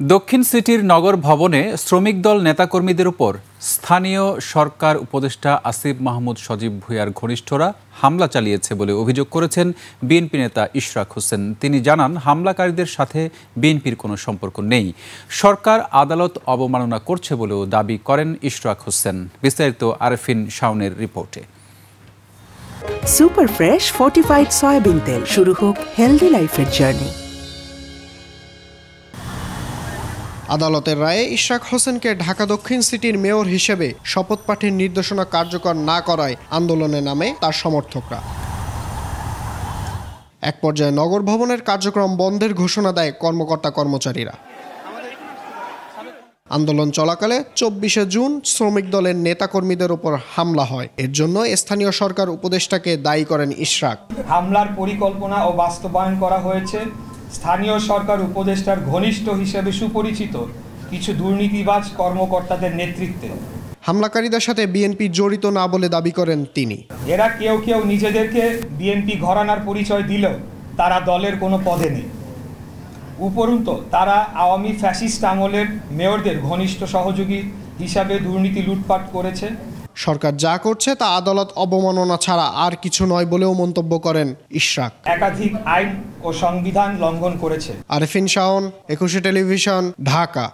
দক্ষিণ সিটির নগর ভবনে শ্রমিক দল নেতাকর্মীদের উপর স্থানীয় সরকার উপদেষ্টা আসিফ মাহমুদ সজীব ভুঁইয়ার ঘনিষ্ঠরা হামলা চালিয়েছে বলে অভিযোগ করেছেন বিএনপি নেতা ইশরাক হোসেন। তিনি জানান, হামলাকারীদের সাথে বিএনপির কোনো সম্পর্ক নেই। সরকার আদালত অবমাননা করছে বলেও দাবি করেন ইশরাক হোসেন। বিস্তারিত আরফিন শাওনের রিপোর্টে। সুপার ফ্রেশ ফর্টিফাইড সয়াবিন তেল, শুরু হোক হেলদি লাইফের জার্নি। আদালতের রায়ে ইশরাক হোসেনকে ঢাকা দক্ষিণ সিটির মেয়র হিসেবে শপথ পাঠের নির্দেশনা কার্যকর না করায় আন্দোলনে নামে তার সমর্থকরা। এক পর্যায়ে নগর ভবনের কার্যক্রম বন্ধের ঘোষণা দেয় কর্মকর্তা কর্মচারীরা। আন্দোলন চলাকালে 24শে জুন শ্রমিক দলের নেতাকর্মীদের উপর হামলা হয়। এর জন্য স্থানীয় সরকার উপদেষ্টাকে দায়ী করেন ইশরাক। হামলার পরিকল্পনা ও বাস্তবায়ন করা হয়েছে স্থানীয় সরকার উপদেষ্টার ঘনিষ্ঠ হিসেবে সুপরিচিত কিছু দুর্নীতিবাজ কর্মকর্তাদের নেতৃত্বে। হামলাকারীদের সাথে বিএনপি জড়িত না বলে দাবি করেন তিনি। এরা কেউ কেউ নিজেদেরকে বিএনপি ঘরানার পরিচয় দিলেও তারা দলের কোনো পদে নেই। উপরন্তু তারা আওয়ামী ফ্যাসিস্ট আমলের মেয়রদের ঘনিষ্ঠ সহযোগী হিসাবে দুর্নীতি লুটপাট করেছে। সরকার যা করছে তা আদালত অবমাননা ছাড়া আর কিছু নয় বলেও মন্তব্য করেন ইশরাক। একাধিক আইন ও সংবিধান লঙ্ঘন করেছে। আরফিন শাওন, 21 টেলিভিশন, ঢাকা।